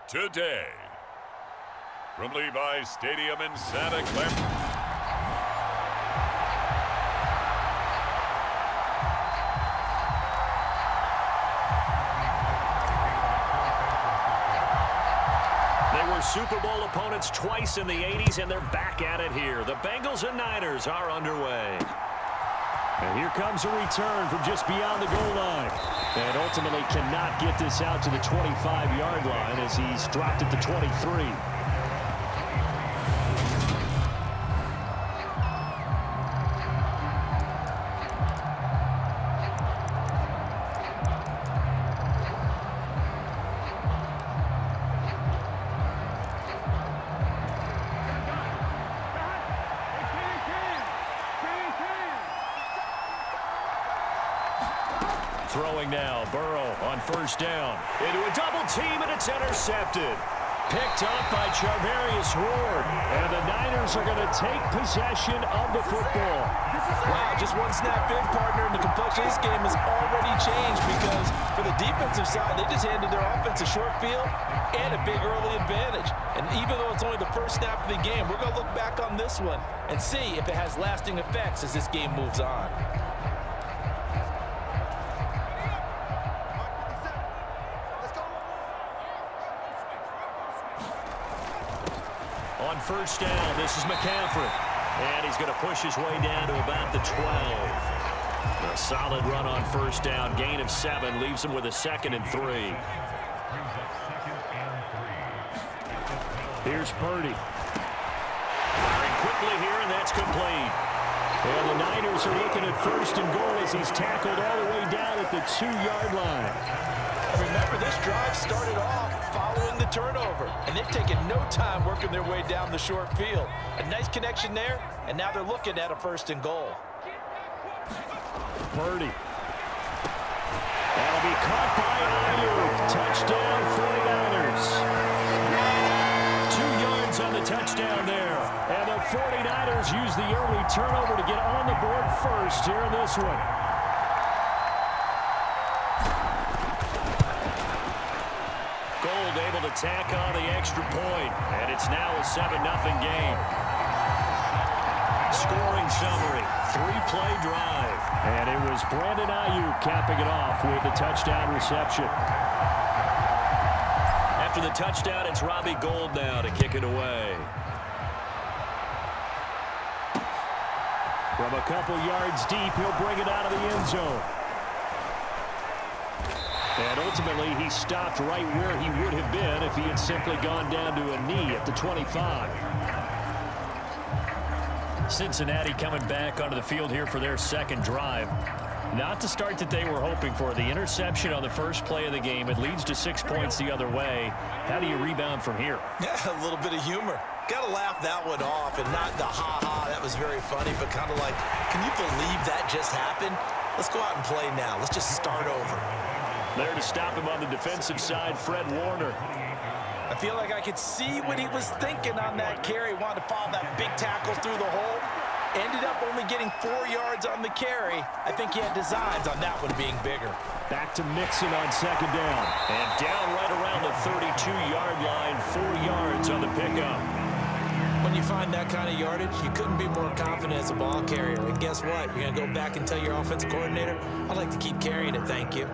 today. From Levi's Stadium in Santa Clara. Super Bowl opponents twice in the 80s, and they're back at it here. The Bengals and Niners are underway. And here comes a return from just beyond the goal line. And ultimately cannot get this out to the 25-yard line as he's dropped at the 23. Throwing now, Burrow on first down. Into a double team, and it's intercepted. Picked up by Charvarius Ward. And the Niners are going to take possession of the football. Wow, just one snap in, partner, and the complexion of this game has already changed because for the defensive side, they just handed their offense a short field and a big early advantage. And even though it's only the first snap of the game, we're going to look back on this one and see if it has lasting effects as this game moves on. On first down, this is McCaffrey. And he's going to push his way down to about the 12. A solid run on first down. Gain of 7 leaves him with a 2nd and 3. Here's Purdy. Firing quickly here, and that's complete. And the Niners are looking at first and goal as he's tackled all the way down at the 2-yard line. Remember, this drive started off following the turnover, and they've taken no time working their way down the short field. A nice connection there, and now they're looking at a first and goal. Purdy. That'll be caught by Ayuk. Touchdown, 49ers. 2 yards on the touchdown there. And the 49ers use the early turnover to get on the board first here in this one. Able to tack on the extra point, and it's now a 7-0 game. Scoring summary, 3-play drive. And it was Brandon Ayuk capping it off with a touchdown reception. After the touchdown, it's Robbie Gould now to kick it away. From a couple yards deep, he'll bring it out of the end zone. And ultimately, he stopped right where he would have been if he had simply gone down to a knee at the 25. Cincinnati coming back onto the field here for their second drive. Not the start that they were hoping for. The interception on the first play of the game. It leads to 6 points the other way. How do you rebound from here? Yeah, a little bit of humor. Got to laugh that one off, and not the ha-ha, that was very funny, but kind of like, can you believe that just happened? Let's go out and play now. Let's just start over. There to stop him on the defensive side, Fred Warner. I feel like I could see what he was thinking on that carry. Wanted to follow that big tackle through the hole. Ended up only getting 4 yards on the carry. I think he had designs on that one being bigger. Back to Mixon on second down. And down right around the 32-yard line, 4 yards on the pickup. When you find that kind of yardage, you couldn't be more confident as a ball carrier. And guess what? You're going to go back and tell your offensive coordinator, I'd like to keep carrying it, thank you.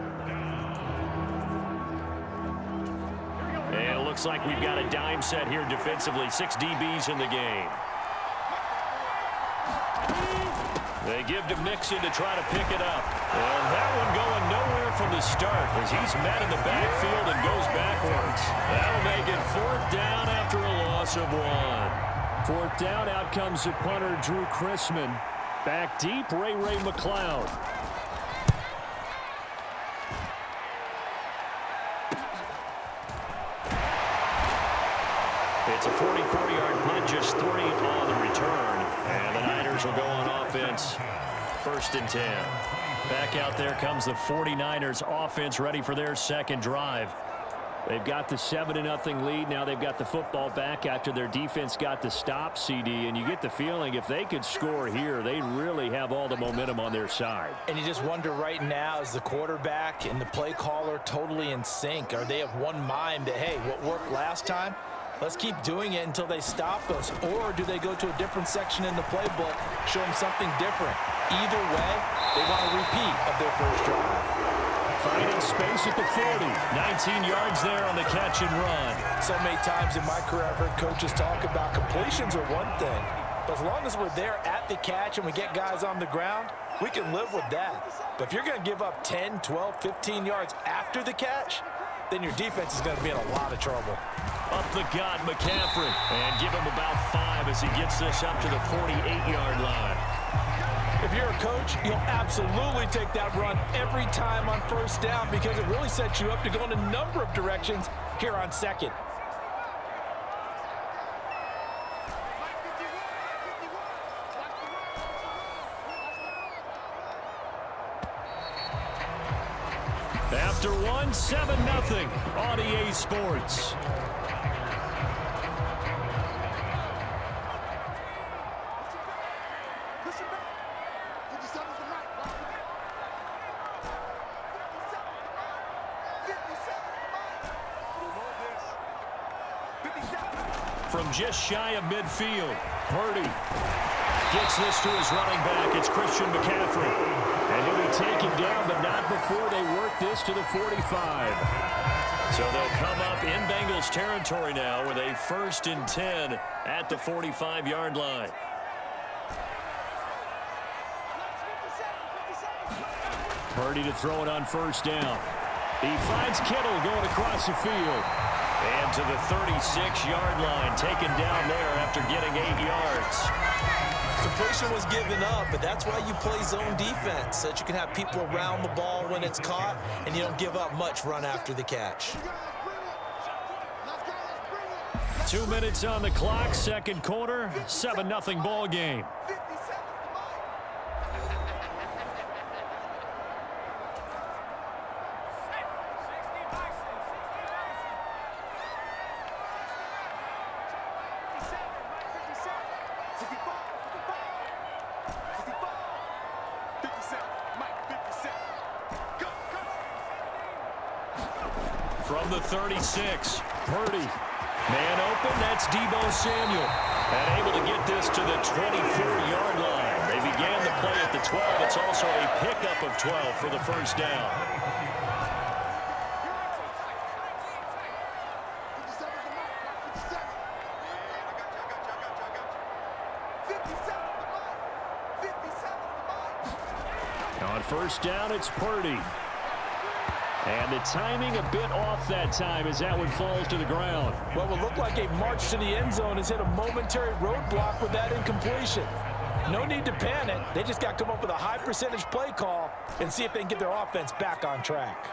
And it looks like we've got a dime set here defensively. 6 DBs in the game. They give to Mixon to try to pick it up. And that one going nowhere from the start as he's met in the backfield and goes backwards. That'll make it 4th down after a loss of 1. 4th down, out comes the punter, Drew Chrisman. Back deep, Ray McLeod. It's a 44-yard punt, just 3 on the return. And the Niners will go on offense, 1st and 10. Back out there comes the 49ers offense ready for their second drive. They've got the 7-0 lead. Now they've got the football back after their defense got the stop, CD. And you get the feeling if they could score here, they really have all the momentum on their side. And you just wonder right now, is the quarterback and the play caller totally in sync? Are they of one mind that, hey, what worked last time, let's keep doing it until they stop us? Or do they go to a different section in the playbook, show them something different? Either way, they want a repeat of their first drive. Finding space at the 40. 19 yards there on the catch and run. So many times in my career, I've heard coaches talk about completions are one thing. But as long as we're there at the catch and we get guys on the ground, we can live with that. But if you're going to give up 10, 12, 15 yards after the catch, then your defense is going to be in a lot of trouble. Up the gut, McCaffrey. And give him about 5 as he gets this up to the 48-yard line. If you're a coach, you'll absolutely take that run every time on first down because it really sets you up to go in a number of directions here on second. After 1, 7-0 on EA Sports. From just shy of midfield, Purdy gets this to his running back. It's Christian McCaffrey. And he'll be taken down, but not before they work this to the 45. So they'll come up in Bengals territory now with a 1st and 10 at the 45-yard line. Purdy to throw it on first down. He finds Kittle going across the field. And to the 36-yard line, taken down there after getting 8 yards. Completion was given up, but that's why you play zone defense, so that you can have people around the ball when it's caught, and you don't give up much run after the catch. 2 minutes on the clock, second quarter, 7-0 ball game. From the 36, Purdy. Man open, that's Deebo Samuel. And able to get this to the 24-yard line. They began the play at the 12. It's also a pickup of 12 for the first down. On first down, it's Purdy. And the timing a bit off that time as that one falls to the ground. What would look like a march to the end zone has hit a momentary roadblock with that incompletion. No need to panic. They just got to come up with a high percentage play call and see if they can get their offense back on track.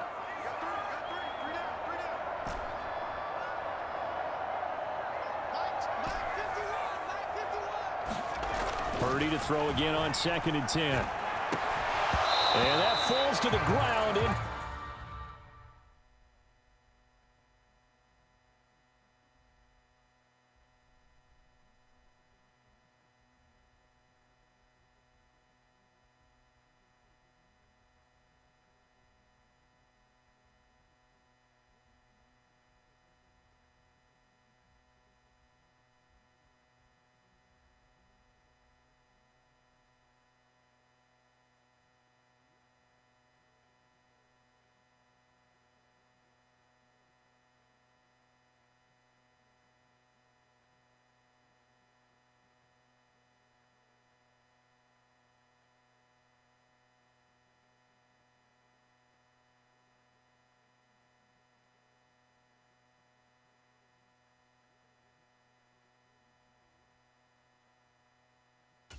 Purdy to throw again on 2nd and 10. And that falls to the ground.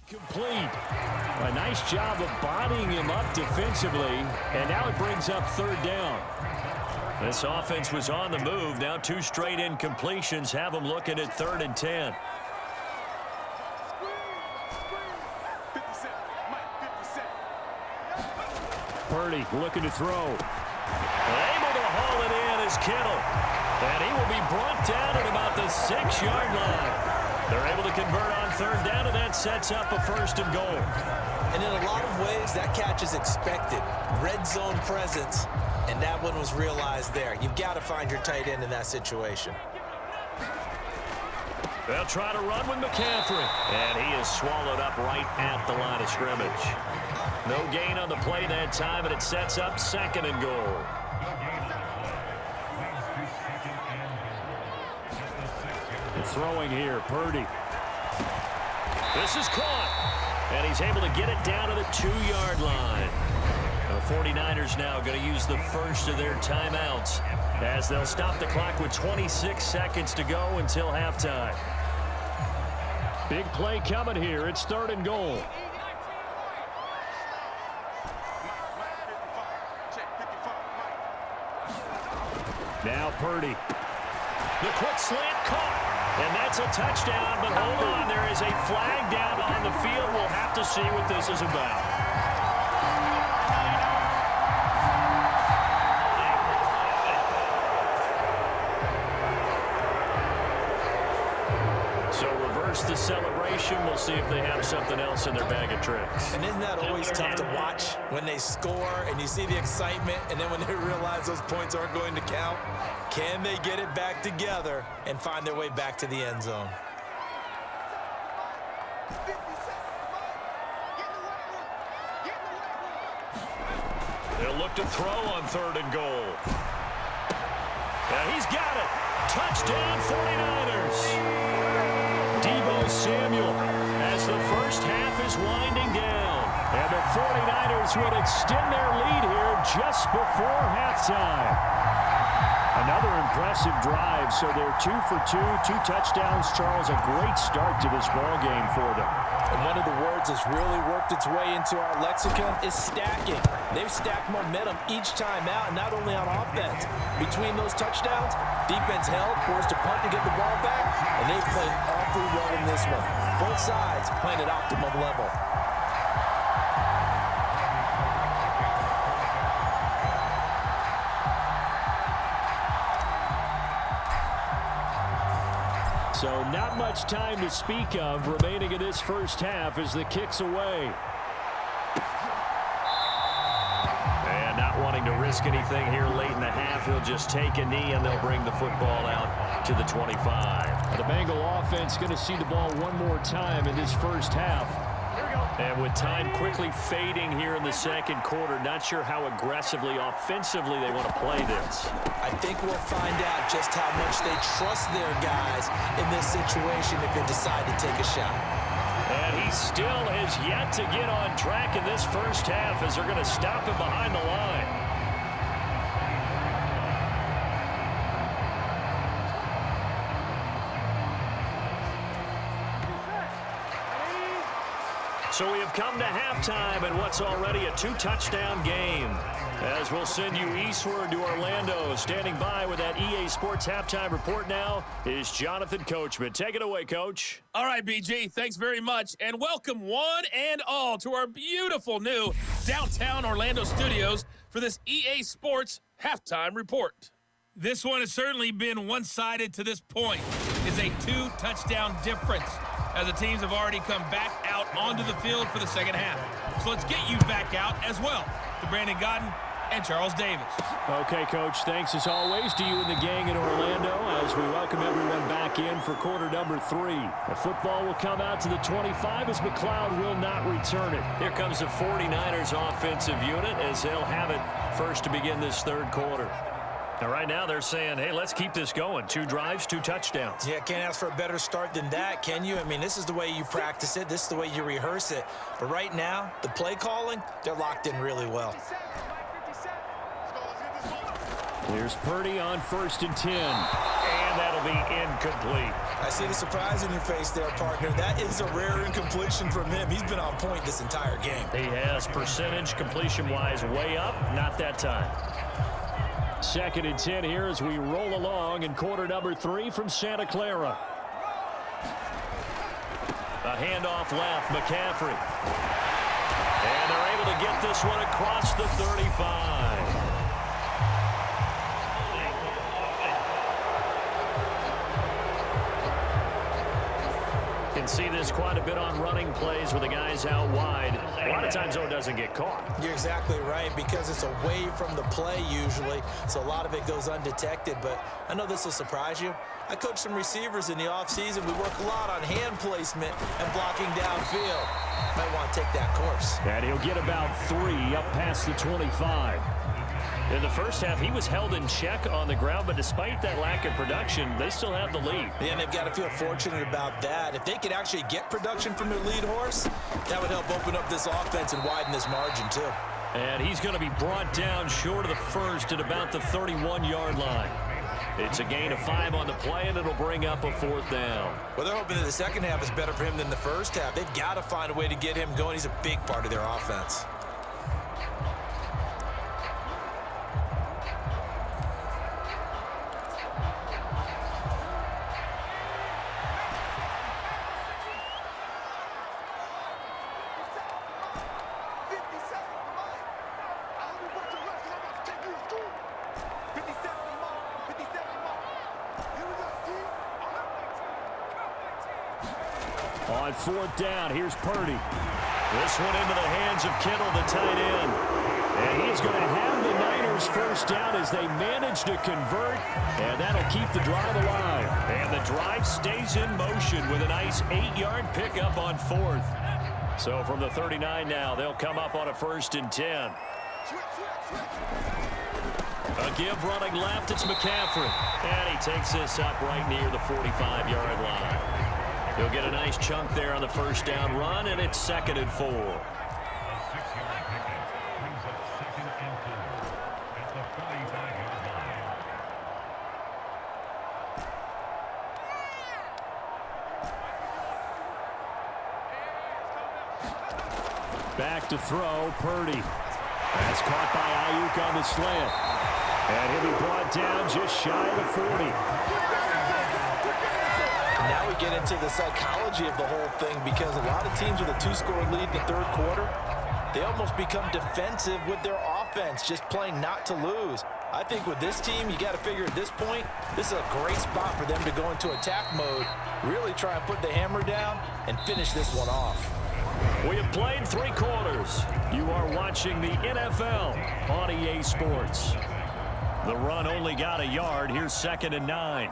Complete. A nice job of bodying him up defensively, and now it brings up 3rd down. This offense was on the move. Now 2 straight incompletions have them looking at 3rd and 10. Purdy looking to throw. Able to haul it in is Kittle. And he will be brought down at about the 6-yard line. They're able to convert on third down, and that sets up a 1st and goal. And in a lot of ways, that catch is expected. Red zone presence, and that one was realized there. You've got to find your tight end in that situation. They'll try to run with McCaffrey. And he is swallowed up right at the line of scrimmage. No gain on the play that time, and it sets up 2nd and goal. Throwing here, Purdy. This is caught. And he's able to get it down to the 2-yard line. The 49ers now going to use the first of their timeouts as they'll stop the clock with 26 seconds to go until halftime. Big play coming here. It's 3rd and goal. Now Purdy. The quick slant caught. And that's a touchdown, but hold on, there is a flag down on the field. We'll have to see what this is about. So reverse the celebration. We'll see if they have something else in their bag of tricks. And isn't that always tough to watch when they score and you see the excitement, and then when they realize those points aren't going to count? Can they get it back together and find their way back to the end zone? They'll look to throw on 3rd and goal. Yeah, he's got it. Touchdown 49ers. Deebo Samuel as the first half is winding down. And the 49ers would extend their lead here just before halftime. Another impressive drive, so they're 2 for 2, 2 touchdowns. Charles, a great start to this ball game for them. And one of the words that's really worked its way into our lexicon is stacking. They've stacked momentum each time out, and not only on offense. Between those touchdowns, defense held, forced a punt to get the ball back, and they played awfully well in this one. Both sides playing at optimum level. So not much time to speak of remaining in this first half as the kick's away. And not wanting to risk anything here late in the half, he'll just take a knee and they'll bring the football out to the 25. The Bengal offense going to see the ball one more time in this first half. And with time quickly fading here in the 2nd quarter, not sure how aggressively, offensively they want to play this. I think we'll find out just how much they trust their guys in this situation if they decide to take a shot. And he still has yet to get on track in this first half as they're going to stop him behind the line. So we have come to halftime in what's already a 2-touchdown game. As we'll send you eastward to Orlando. Standing by with that EA Sports halftime report now is Jonathan Coachman. Take it away, Coach. All right, BG, thanks very much. And welcome one and all to our beautiful new downtown Orlando studios for this EA Sports halftime report. This one has certainly been one-sided to this point. It's a 2-touchdown difference, as the teams have already come back out onto the field for the second half. So let's get you back out as well to Brandon Godden and Charles Davis. Okay, Coach, thanks as always to you and the gang in Orlando as we welcome everyone back in for quarter number 3. The football will come out to the 25 as McLeod will not return it. Here comes the 49ers offensive unit as they'll have it first to begin this 3rd quarter. Now, right now, they're saying, hey, let's keep this going. 2 drives, 2 touchdowns. Yeah, can't ask for a better start than that, can you? I mean, this is the way you practice it. This is the way you rehearse it. But right now, the play calling, they're locked in really well. Here's Purdy on 1st and 10. And that'll be incomplete. I see the surprise in your face there, partner. That is a rare incompletion from him. He's been on point this entire game. He has percentage completion-wise way up. Not that time. 2nd and 10 here as we roll along in quarter number 3 from Santa Clara. A handoff left, McCaffrey. And they're able to get this one across the 35. can see this quite a bit on running plays where the guy's out wide. A lot of times, though, it doesn't get caught. You're exactly right, because it's away from the play usually, so a lot of it goes undetected. But I know this will surprise you. I coach some receivers in the offseason. We work a lot on hand placement and blocking downfield. Might want to take that course. And he'll get about 3 up past the 25. In the first half, he was held in check on the ground, but despite that lack of production, they still have the lead. And they've got to feel fortunate about that. If they could actually get production from their lead horse, that would help open up this offense and widen this margin too. And he's going to be brought down short of the first at about the 31-yard line. It's a gain of 5 on the play, and it'll bring up a 4th down. Well, they're hoping that the second half is better for him than the first half. They've got to find a way to get him going. He's a big part of their offense. On 4th down, here's Purdy. This one into the hands of Kittle, the tight end. And he's going to have the Niners first down as they manage to convert, and that'll keep the drive alive. And the drive stays in motion with a nice 8-yard pickup on 4th. So from the 39 now, they'll come up on a 1st and 10. A give running left, it's McCaffrey. And he takes this up right near the 45-yard line. He'll get a nice chunk there on the first down run, and it's 2nd and 4. Back to throw, Purdy. That's caught by Ayuk on the slant. And he'll be brought down just shy of the 40. Now we get into the psychology of the whole thing, because a lot of teams with a 2-score lead in the third quarter, they almost become defensive with their offense, just playing not to lose. I think with this team, you got to figure at this point, this is a great spot for them to go into attack mode, really try and put the hammer down and finish this one off. We have played 3 quarters. You are watching the NFL on EA Sports. The run only got a yard. Here's 2nd and 9.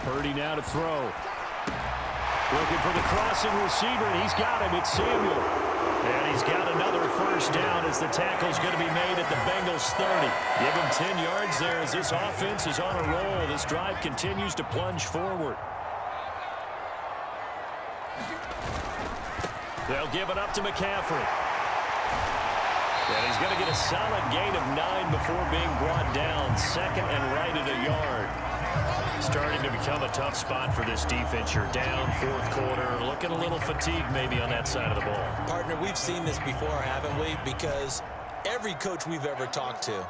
Purdy now to throw. Looking for the crossing receiver, and he's got him. It's Samuel. And he's got another first down as the tackle's going to be made at the Bengals 30. Give him 10 yards there as this offense is on a roll. This drive continues to plunge forward. They'll give it up to McCaffrey. And he's going to get a solid gain of 9 before being brought down. 2nd and right at a yard. Starting to become a tough spot for this defense. You're down 4th quarter, looking a little fatigued maybe on that side of the ball. Partner, we've seen this before, haven't we? Because every coach we've ever talked to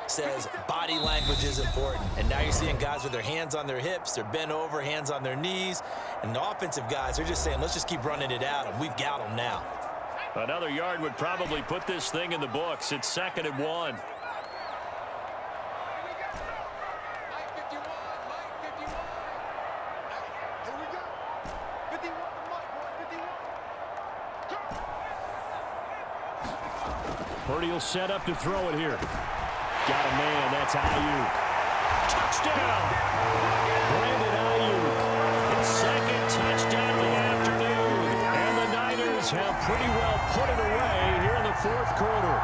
says body language is important. And now you're seeing guys with their hands on their hips, they're bent over, hands on their knees. And the offensive guys are just saying, let's just keep running it at them. We've got them now. Another yard would probably put this thing in the books. It's 2nd and 1. Purdy will set up to throw it here. Got a man. That's Ayuk. Touchdown! Brandon Ayuk. His 2nd touchdown of the afternoon. And the Niners have pretty well put it away here in the 4th quarter.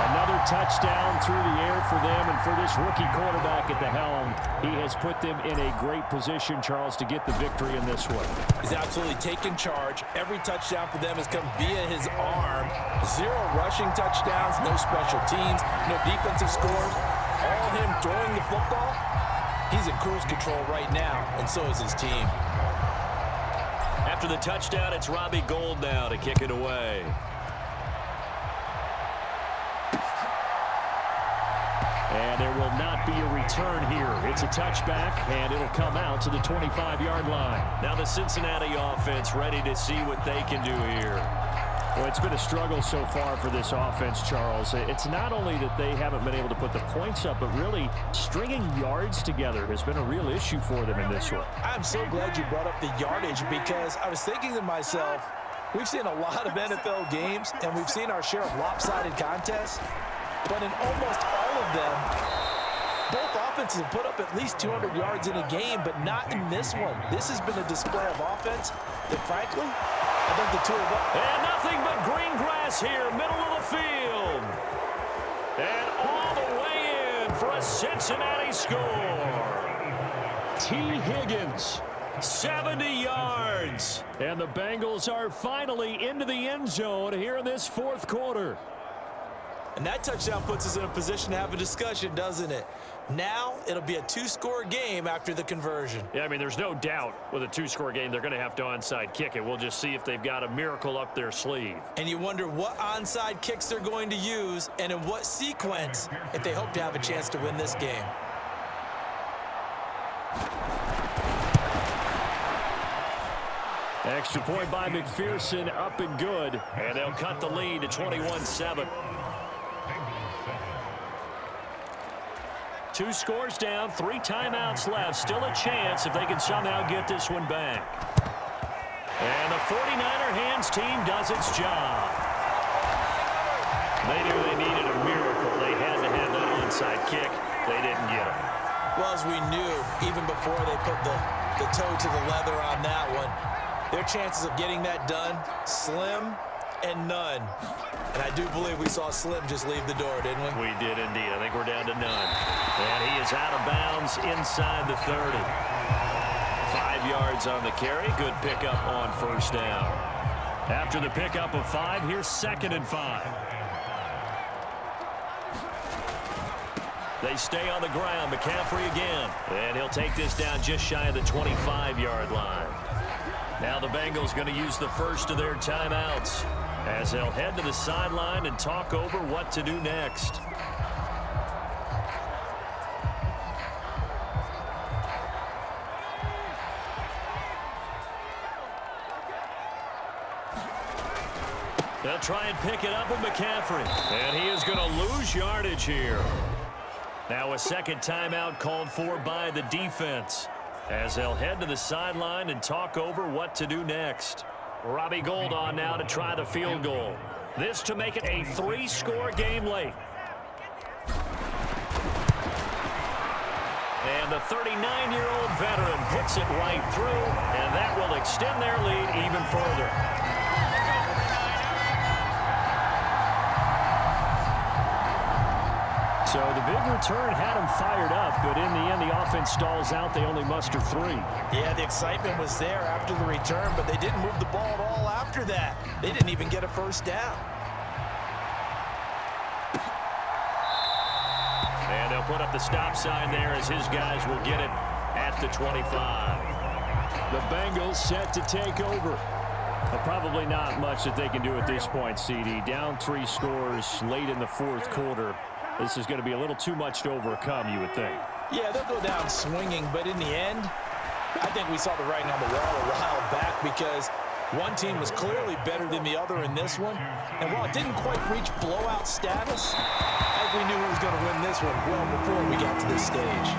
Another touchdown through the air for them, and for this rookie quarterback at the helm, he has put them in a great position, Charles, to get the victory in this one. He's absolutely taken charge. Every touchdown for them has come via his arm. 0 rushing touchdowns, no special teams, no defensive scores. All him throwing the football. He's in cruise control right now, and so is his team. After the touchdown, it's Robbie Gould now to kick it away. And there will not be a return here. It's a touchback, and it'll come out to the 25-yard line. Now the Cincinnati offense ready to see what they can do here. Well, it's been a struggle so far for this offense, Charles. It's not only that they haven't been able to put the points up, but really stringing yards together has been a real issue for them in this one. I'm so glad you brought up the yardage because I was thinking to myself, we've seen a lot of NFL games, and we've seen our share of lopsided contests, but in almost all of them, both offenses have put up at least 200 yards in a game, but not in this one. This has been a display of offense that, frankly, I think the two of them. And nothing but green grass here, middle of the field. And all the way in for a Cincinnati score. T. Higgins, 70 yards. And the Bengals are finally into the end zone here in this fourth quarter. And that touchdown puts us in a position to have a discussion, doesn't it? Now it'll be a two-score game after the conversion. Yeah, I mean, there's no doubt with a two-score game they're going to have to onside kick it. We'll just see if they've got a miracle up their sleeve. And you wonder what onside kicks they're going to use and in what sequence if they hope to have a chance to win this game. Extra point by McPherson, up and good. And they'll cut the lead to 21-7. 2 scores down, 3 timeouts left. Still a chance if they can somehow get this one back. And the 49er hands team does its job. They knew they needed a miracle. They had to have that onside kick. They didn't get it. Well, as we knew, even before they put the toe to the leather on that one, their chances of getting that done, slim and none. And I do believe we saw Slim just leave the door, didn't we? We did indeed. I think we're down to none. And he is out of bounds inside the 30. 5 yards on the carry. Good pickup on first down. After the pickup of 5, here's 2nd and 5. They stay on the ground. McCaffrey again. And he'll take this down just shy of the 25-yard line. Now the Bengals going to use the first of their timeouts as they'll head to the sideline and talk over what to do next. They'll try and pick it up with McCaffrey. And he is going to lose yardage here. Now a second timeout called for by the defense as they'll head to the sideline and talk over what to do next. Robbie Gould on now to try the field goal. This to make it a 3-score game late. And the 39-year-old veteran hits it right through, and that will extend their lead even further. So the big return had them fired up, but in the end, the offense stalls out. They only muster 3. Yeah, the excitement was there after the return, but they didn't move the ball at all after that. They didn't even get a first down. And they'll put up the stop sign there as his guys will get it at the 25. The Bengals set to take over. Well, probably not much that they can do at this point, CD. Down 3 scores late in the fourth quarter. This is going to be a little too much to overcome, you would think. Yeah, they'll go down swinging, but in the end, I think we saw the writing on the wall a while back because one team was clearly better than the other in this one. And while it didn't quite reach blowout status, I think we knew who was going to win this one well before we got to this stage.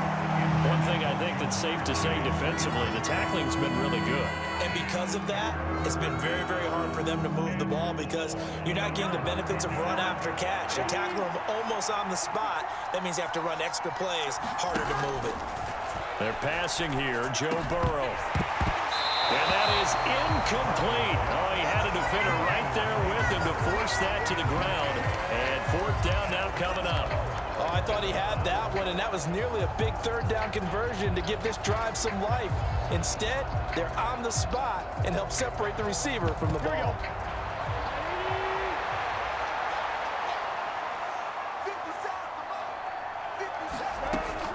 One thing I think that's safe to say defensively, the tackling's been really good. And because of that, it's been very, very hard for them to move the ball because you're not getting the benefits of run after catch. You tackle them almost on the spot. That means you have to run extra plays, harder to move it. They're passing here, Joe Burrow. And that is incomplete. Oh, he had a defender right there with him to force that to the ground. And 4th down now coming up. Oh, I thought he had that one, and that was nearly a big 3rd down conversion to give this drive some life. Instead, they're on the spot and help separate the receiver from the ball.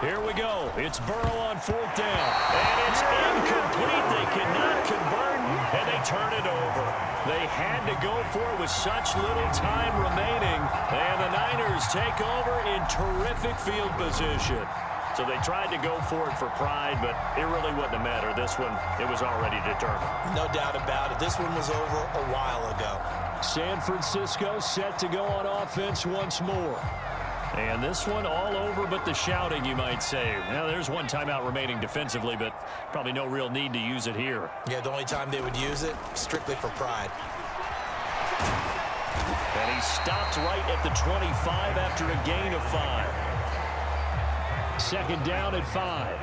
Here we go. It's Burrow on 4th down. And it's incomplete. They cannot convert, and they turn it over. They had to go for it with such little time remaining. And the Niners take over in terrific field position. So they tried to go for it for pride, but it really wouldn't have mattered. This one, it was already determined. No doubt about it. This one was over a while ago. San Francisco set to go on offense once more. And this one all over but the shouting, you might say. Now, there's one timeout remaining defensively, but probably no real need to use it here. Yeah, the only time they would use it, strictly for pride. And he stopped right at the 25 after a gain of 5. Second down at 5.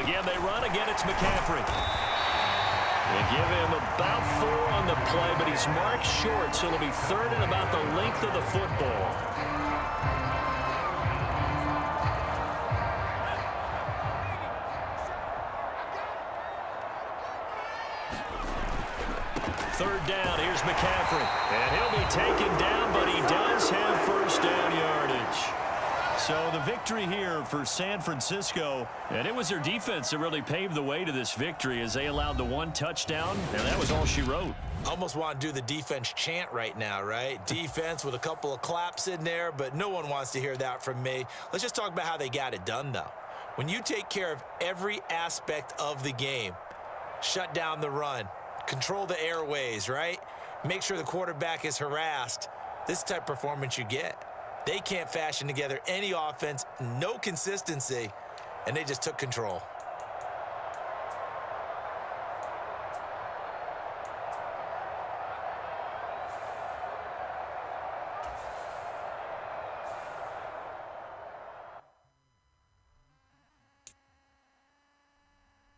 Again, they run. Again, it's McCaffrey. They give him about 4 on the play, but he's marked short, so it'll be third and about the length of the football. Third down, here's McCaffrey. And he'll be taken down, but he does have first down yardage. So the victory here for San Francisco, and it was their defense that really paved the way to this victory as they allowed the 1 touchdown, and that was all she wrote. Almost want to do the defense chant right now, right? Defense with a couple of claps in there, but no one wants to hear that from me. Let's just talk about how they got it done, though. When you take care of every aspect of the game, shut down the run, control the airways, right? Make sure the quarterback is harassed. This type of performance you get. They can't fashion together any offense, no consistency, and they just took control.